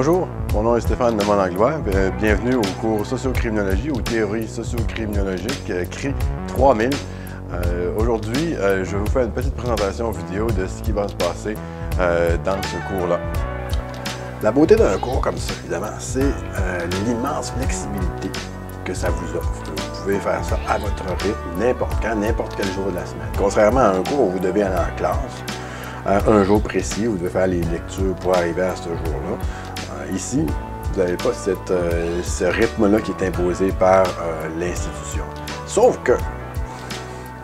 Bonjour, mon nom est Stéphane Lemont-Langlois. Bienvenue au cours Sociocriminologie ou Théorie socio-criminologique CRI 3000. Aujourd'hui, je vais vous faire une petite présentation vidéo de ce qui va se passer dans ce cours-là. La beauté d'un cours comme ça, évidemment, c'est l'immense flexibilité que ça vous offre. Vous pouvez faire ça à votre rythme, n'importe quand, n'importe quel jour de la semaine. Contrairement à un cours où vous devez aller en classe, un jour précis, vous devez faire les lectures pour arriver à ce jour-là. Ici, vous n'avez pas ce rythme-là qui est imposé par l'institution. Sauf que,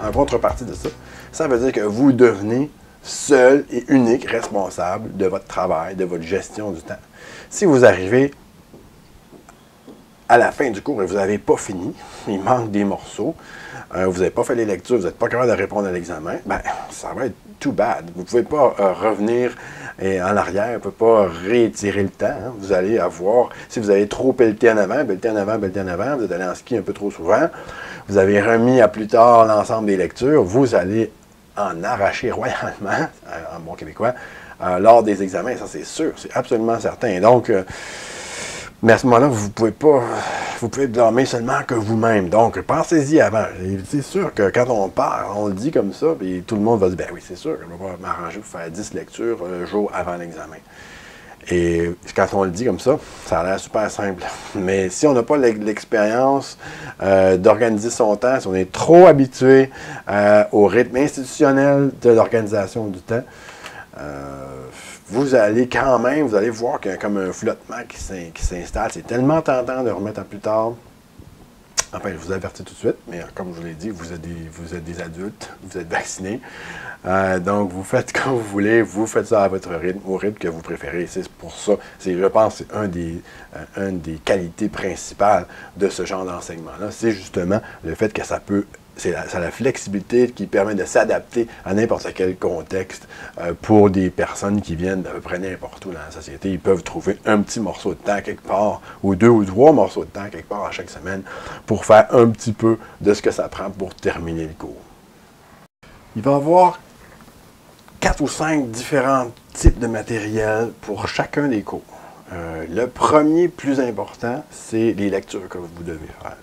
en contrepartie de ça, ça veut dire que vous devenez seul et unique responsable de votre travail, de votre gestion du temps. Si vous arrivez à la fin du cours et vous n'avez pas fini, il manque des morceaux, vous n'avez pas fait les lectures, vous n'êtes pas capable de répondre à l'examen, ben, ça va être too bad. Vous ne pouvez pas revenir en arrière, vous ne pouvez pas réétirer le temps. Hein. Vous allez avoir, si vous avez trop pelleté en avant, vous êtes allé en ski un peu trop souvent, vous avez remis à plus tard l'ensemble des lectures, vous allez en arracher royalement, en bon québécois, lors des examens. Ça, c'est sûr, c'est absolument certain. Donc, mais à ce moment-là, vous pouvez blâmer seulement que vous-même. Donc, pensez-y avant. C'est sûr que quand on part, on le dit comme ça, puis tout le monde va dire, ben oui, c'est sûr que je vais m'arranger pour faire 10 lectures un jour avant l'examen. Et quand on le dit comme ça, ça a l'air super simple. Mais si on n'a pas l'expérience d'organiser son temps, si on est trop habitué au rythme institutionnel de l'organisation du temps, vous allez quand même, vous allez voir qu'il y a comme un flottement qui s'installe. C'est tellement tentant de remettre à plus tard. Enfin, je vous avertis tout de suite, mais comme je vous l'ai dit, vous êtes des adultes, vous êtes vaccinés. Donc, vous faites comme vous voulez, vous faites ça à votre rythme, au rythme que vous préférez. C'est pour ça, je pense, c'est une des qualités principales de ce genre d'enseignement-là. C'est justement le fait que ça a la flexibilité qui permet de s'adapter à n'importe quel contexte pour des personnes qui viennent d'à peu près n'importe où dans la société. Ils peuvent trouver un petit morceau de temps quelque part, ou 2 ou 3 morceaux de temps quelque part à chaque semaine pour faire un petit peu de ce que ça prend pour terminer le cours. Il va y avoir 4 ou 5 différents types de matériel pour chacun des cours. Le premier plus important, c'est les lectures que vous devez faire.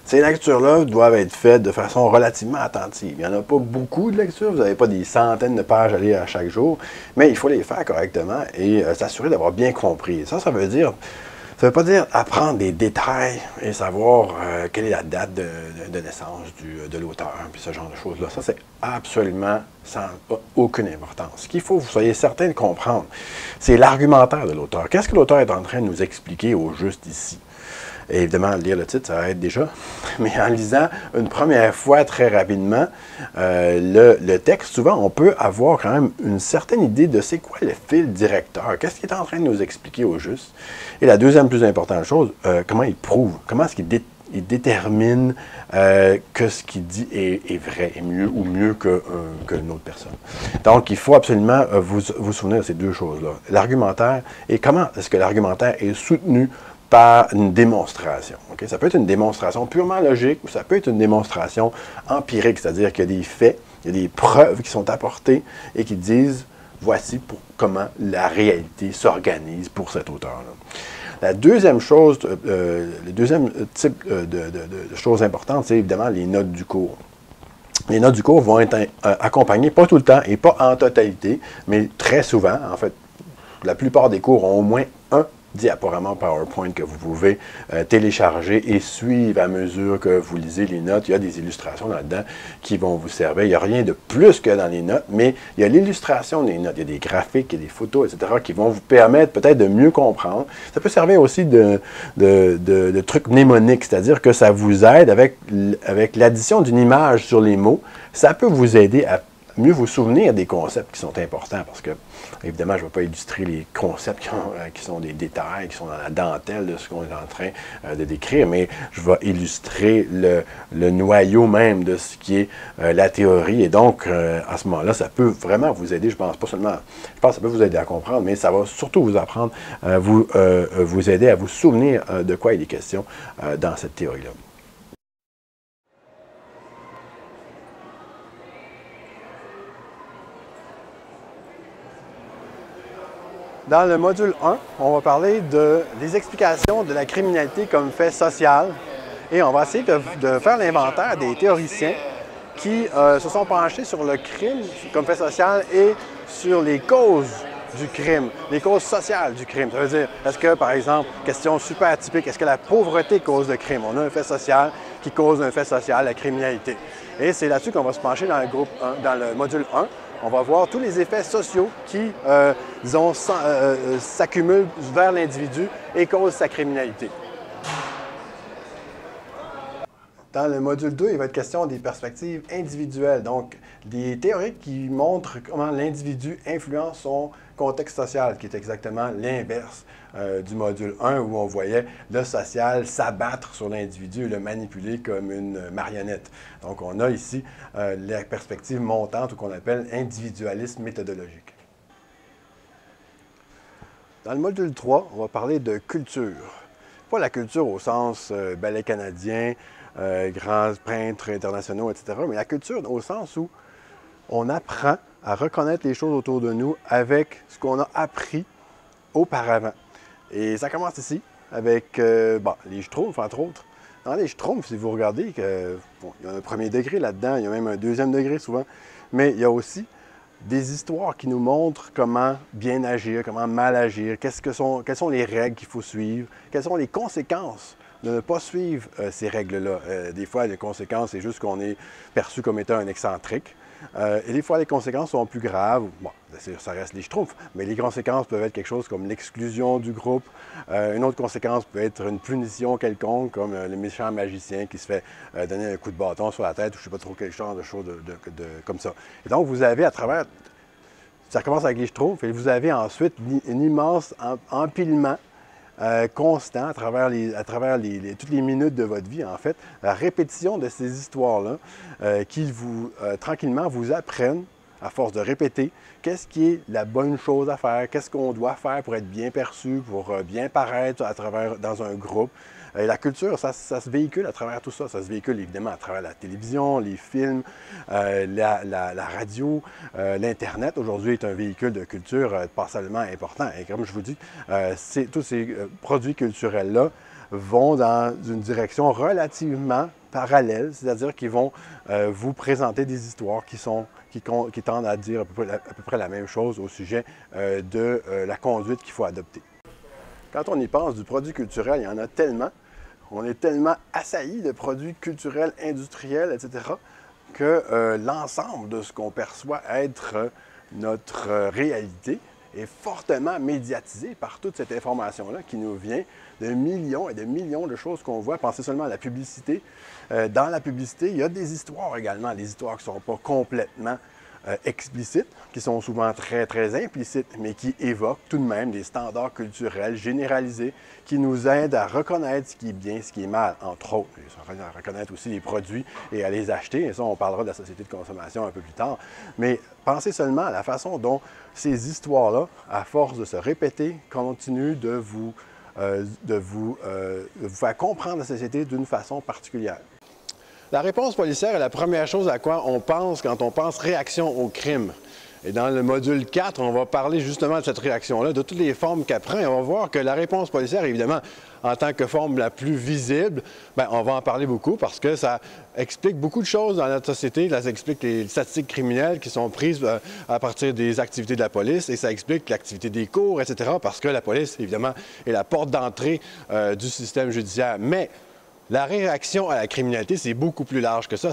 Ces lectures-là doivent être faites de façon relativement attentive. Il n'y en a pas beaucoup de lectures, vous n'avez pas des centaines de pages à lire à chaque jour, mais il faut les faire correctement et s'assurer d'avoir bien compris. Ça veut pas dire apprendre des détails et savoir quelle est la date de naissance de l'auteur, puis ce genre de choses-là. Ça, c'est absolument sans aucune importance. Ce qu'il faut que vous soyez certain de comprendre, c'est l'argumentaire de l'auteur. Qu'est-ce que l'auteur est en train de nous expliquer au juste ici? Et évidemment, lire le titre, ça aide déjà. Mais en lisant une première fois très rapidement le texte, souvent, on peut avoir quand même une certaine idée de c'est quoi le fil directeur. Qu'est-ce qu'il est en train de nous expliquer au juste? Et la deuxième plus importante chose, comment il prouve, comment est-ce qu'il détermine que ce qu'il dit est vrai, est mieux qu'une autre personne. Donc, il faut absolument vous souvenir de ces deux choses-là. L'argumentaire et comment est-ce que l'argumentaire est soutenu par une démonstration. Okay? Ça peut être une démonstration purement logique ou ça peut être une démonstration empirique, c'est-à-dire qu'il y a des faits, il y a des preuves qui sont apportées et qui disent voici comment la réalité s'organise pour cet auteur-là. La deuxième chose, le deuxième type de choses importantes, c'est évidemment les notes du cours. Les notes du cours vont être accompagnées, pas tout le temps et pas en totalité, mais très souvent, en fait, la plupart des cours ont au moins un diaporama PowerPoint que vous pouvez télécharger et suivre à mesure que vous lisez les notes. Il y a des illustrations là-dedans qui vont vous servir. Il n'y a rien de plus que dans les notes, mais il y a l'illustration des notes. Il y a des graphiques, il y a des photos, etc., qui vont vous permettre peut-être de mieux comprendre. Ça peut servir aussi de trucs mnémoniques, c'est-à-dire que ça vous aide avec l'addition d'une image sur les mots. Ça peut vous aider à mieux vous souvenir des concepts qui sont importants parce que, évidemment, je ne vais pas illustrer les concepts qui sont des détails, qui sont dans la dentelle de ce qu'on est en train de décrire, mais je vais illustrer le noyau même de ce qui est la théorie. Et donc, à ce moment-là, ça peut vraiment vous aider, je pense que ça peut vous aider à comprendre, mais ça va surtout vous apprendre, vous aider à vous souvenir de quoi il est question dans cette théorie-là. Dans le module 1, on va parler des explications de la criminalité comme fait social et on va essayer de faire l'inventaire des théoriciens qui se sont penchés sur le crime comme fait social et sur les causes du crime, les causes sociales du crime. Ça veut dire, est-ce que, par exemple, question super typique, est-ce que la pauvreté cause le crime? On a un fait social qui cause un fait social, la criminalité. Et c'est là-dessus qu'on va se pencher dans le module 1. On va voir tous les effets sociaux qui, disons, s'accumulent vers l'individu et causent sa criminalité. Dans le module 2, il va être question des perspectives individuelles, donc des théories qui montrent comment l'individu influence son contexte social, qui est exactement l'inverse du module 1 où on voyait le social s'abattre sur l'individu et le manipuler comme une marionnette. Donc on a ici la perspective montante ou qu'on appelle individualisme méthodologique. Dans le module 3, on va parler de culture. Pas la culture au sens ballet canadien, grands peintres internationaux, etc., mais la culture au sens où on apprend à reconnaître les choses autour de nous avec ce qu'on a appris auparavant. Et ça commence ici avec les Schtroumpfs, entre autres. Dans les Schtroumpfs, si vous regardez, il y a un premier degré là-dedans, il y a même un deuxième degré souvent, mais il y a aussi des histoires qui nous montrent comment bien agir, comment mal agir, quelles sont les règles qu'il faut suivre, quelles sont les conséquences de ne pas suivre ces règles-là. Des fois, les conséquences, c'est juste qu'on est perçu comme étant un excentrique. Et des fois, les conséquences sont plus graves. Bon, ça reste les Schtroumpfs, mais les conséquences peuvent être quelque chose comme l'exclusion du groupe. Une autre conséquence peut être une punition quelconque, comme le méchant magicien qui se fait donner un coup de bâton sur la tête, ou je ne sais pas trop quel genre de choses comme ça. Et donc, vous avez à travers... Ça commence avec les Schtroumpfs, et vous avez ensuite un immense empilement constant à travers toutes les minutes de votre vie, en fait, la répétition de ces histoires-là qui tranquillement vous apprennent, à force de répéter, qu'est-ce qui est la bonne chose à faire, qu'est-ce qu'on doit faire pour être bien perçu, pour bien paraître dans un groupe. Et la culture, ça se véhicule à travers tout ça. Ça se véhicule évidemment à travers la télévision, les films, la radio, l'Internet. Aujourd'hui est un véhicule de culture passablement important. Et comme je vous dis, tous ces produits culturels-là vont dans une direction relativement parallèle, c'est-à-dire qu'ils vont vous présenter des histoires qui tendent à dire à peu près la même chose au sujet de la conduite qu'il faut adopter. Quand on y pense, du produit culturel, il y en a tellement. On est tellement assailli de produits culturels, industriels, etc., que l'ensemble de ce qu'on perçoit être notre réalité est fortement médiatisé par toute cette information-là qui nous vient de millions et de millions de choses qu'on voit. Pensez seulement à la publicité. Dans la publicité, il y a des histoires également, des histoires qui ne sont pas complètement explicites, qui sont souvent très, très implicites, mais qui évoquent tout de même des standards culturels généralisés qui nous aident à reconnaître ce qui est bien, ce qui est mal, entre autres. À reconnaître aussi les produits et à les acheter. Et ça, on parlera de la société de consommation un peu plus tard. Mais pensez seulement à la façon dont ces histoires-là, à force de se répéter, continuent de vous faire comprendre la société d'une façon particulière. La réponse policière est la première chose à quoi on pense quand on pense réaction au crime. Et dans le module 4, on va parler justement de cette réaction-là, de toutes les formes qu'elle prend. Et on va voir que la réponse policière, évidemment, en tant que forme la plus visible, on va en parler beaucoup parce que ça explique beaucoup de choses dans notre société. Ça explique les statistiques criminelles qui sont prises à partir des activités de la police et ça explique l'activité des cours, etc. parce que la police, évidemment, est la porte d'entrée du système judiciaire. Mais la réaction à la criminalité, c'est beaucoup plus large que ça.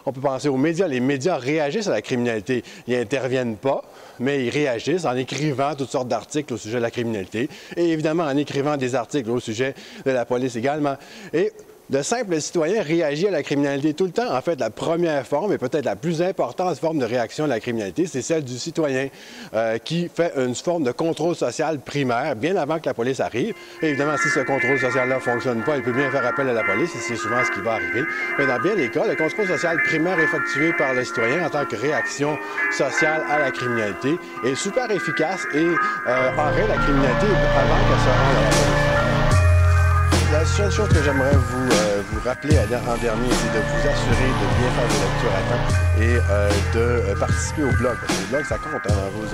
On peut penser aux médias. Les médias réagissent à la criminalité. Ils n'interviennent pas, mais ils réagissent en écrivant toutes sortes d'articles au sujet de la criminalité et évidemment en écrivant des articles au sujet de la police également. Et de simples citoyens réagissent à la criminalité tout le temps. En fait, la première forme et peut-être la plus importante forme de réaction à la criminalité, c'est celle du citoyen qui fait une forme de contrôle social primaire bien avant que la police arrive. Et évidemment, si ce contrôle social-là ne fonctionne pas, il peut bien faire appel à la police et c'est souvent ce qui va arriver. Mais dans bien des cas, le contrôle social primaire effectué par le citoyen en tant que réaction sociale à la criminalité est super efficace et arrête la criminalité avant qu'elle se rende à la police. La seule chose que j'aimerais vous rappeler en dernier, c'est de vous assurer de bien faire vos lectures à temps et de participer au blog. Parce que le blog, ça compte dans vos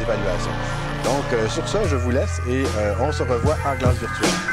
évaluations. Donc, sur ça, je vous laisse et on se revoit en classe virtuelle.